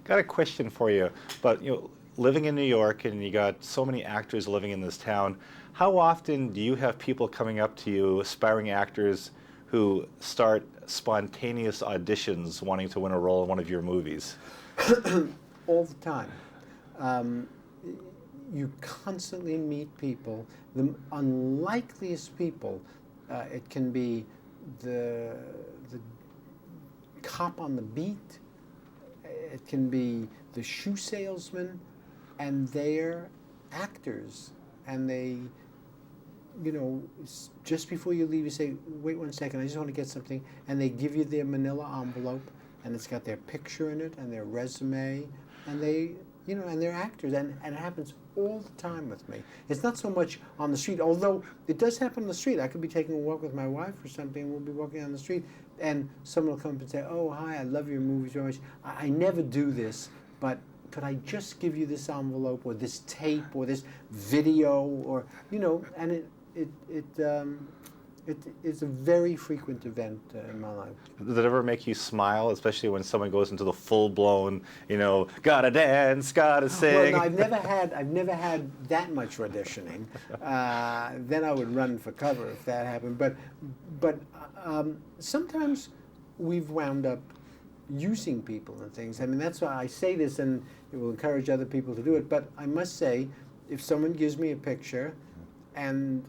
Got a question for you. But living in New York, and you got so many actors living in this town, how often do you have people coming up to you, aspiring actors, who start spontaneous auditions wanting to win a role in one of your movies? All the time. You constantly meet people, the unlikeliest people. It can be the cop on the beat, it can be the shoe salesman, and they're actors. And they, just before you leave, you say, wait 1 second, I just want to get something. And they give you their manila envelope, and it's got their picture in it and their resume, and and they're actors, and it happens all the time with me. It's not so much on the street, although it does happen on the street. I could be taking a walk with my wife or something, and we'll be walking on the street, and someone will come up and say, oh, hi, I love your movies very much. I never do this, but could I just give you this envelope or this tape or this video, or, and it's a very frequent event in my life. Does it ever make you smile, especially when someone goes into the full-blown, gotta dance, gotta sing? Well, no, I've never had that much auditioning. Then I would run for cover if that happened. But sometimes we've wound up using people and things. I mean, that's why I say this, and it will encourage other people to do it. But I must say, if someone gives me a picture, and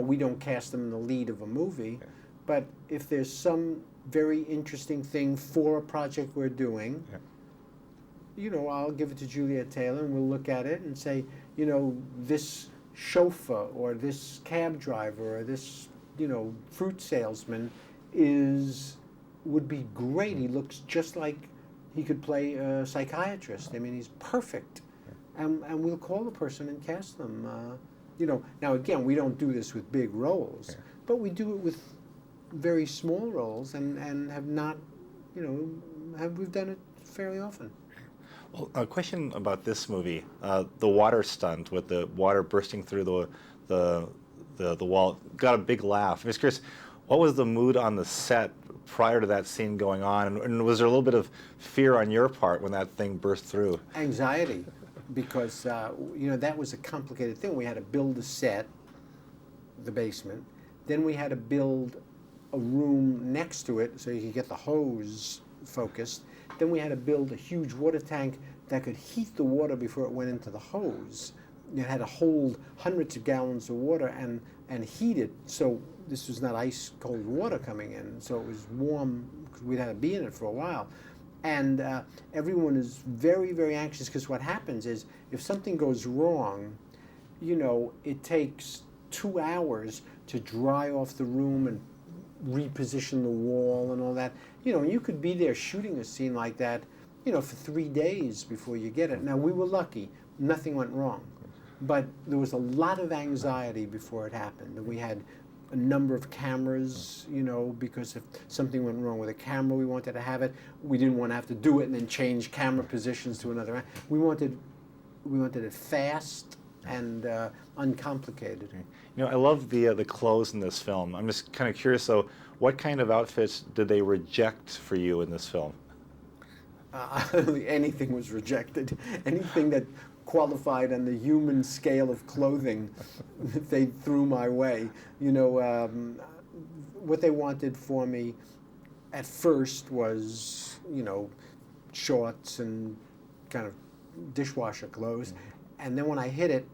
we don't cast them in the lead of a movie, but if there's some very interesting thing for a project we're doing, I'll give it to Juliet Taylor, and we'll look at it and say, this chauffeur or this cab driver or this, fruit salesman would be great. He looks just like he could play a psychiatrist. I mean, he's perfect. And we'll call the person and cast them. Now again, we don't do this with big roles, but we do it with very small roles, and have not, we've done it fairly often. Well, a question about this movie, the water stunt with the water bursting through the wall, got a big laugh. I'm just curious, what was the mood on the set prior to that scene going on, and was there a little bit of fear on your part when that thing burst through? Anxiety. Because, that was a complicated thing. We had to build a set, the basement. Then we had to build a room next to it so you could get the hose focused. Then we had to build a huge water tank that could heat the water before it went into the hose. It had to hold hundreds of gallons of water and heat it. So this was not ice cold water coming in. So it was warm because we'd had to be in it for a while. And everyone is very, very anxious, because what happens is if something goes wrong, it takes 2 hours to dry off the room and reposition the wall and all that. You could be there shooting a scene like that, for 3 days before you get it. Now, we were lucky. Nothing went wrong. But there was a lot of anxiety before it happened. And we had a number of cameras, because if something went wrong with a camera, we wanted to have it. We didn't want to have to do it and then change camera positions to another. We wanted it fast and uncomplicated. I love the clothes in this film. I'm just kind of curious, though, what kind of outfits did they reject for you in this film? Anything was rejected. Anything that qualified on the human scale of clothing, they threw my way. What they wanted for me at first was, shorts and kind of dishwasher clothes. And then when I hit it,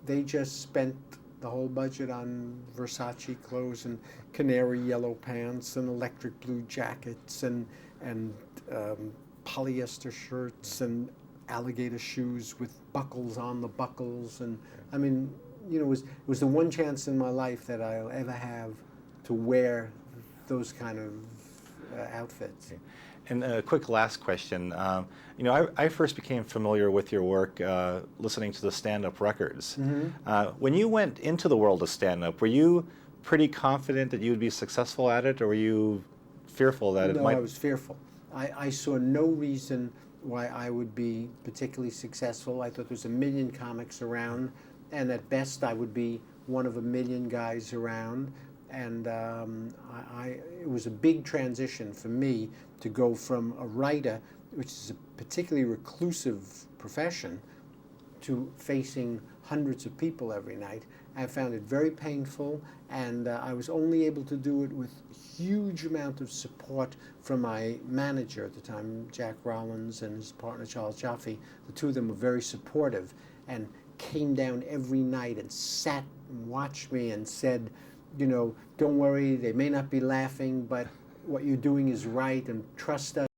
they just spent the whole budget on Versace clothes and canary yellow pants and electric blue jackets and polyester shirts and alligator shoes with buckles on the buckles. And I mean, it was the one chance in my life that I'll ever have to wear those kind of outfits. And a quick last question. I first became familiar with your work listening to the Stand-Up records. When you went into the world of stand-up, were you pretty confident that you would be successful at it, or were you fearful that it might? No, I was fearful. I saw no reason why I would be particularly successful. I thought there was 1 million comics around, and at best I would be one of 1 million guys around. And it was a big transition for me to go from a writer which is a particularly reclusive profession, to facing hundreds of people every night. I found it very painful, and I was only able to do it with huge amount of support from my manager at the time, Jack Rollins, and his partner Charles Jaffe. The two of them were very supportive and came down every night and sat and watched me and said, you know, don't worry, they may not be laughing, but what you're doing is right, and trust us.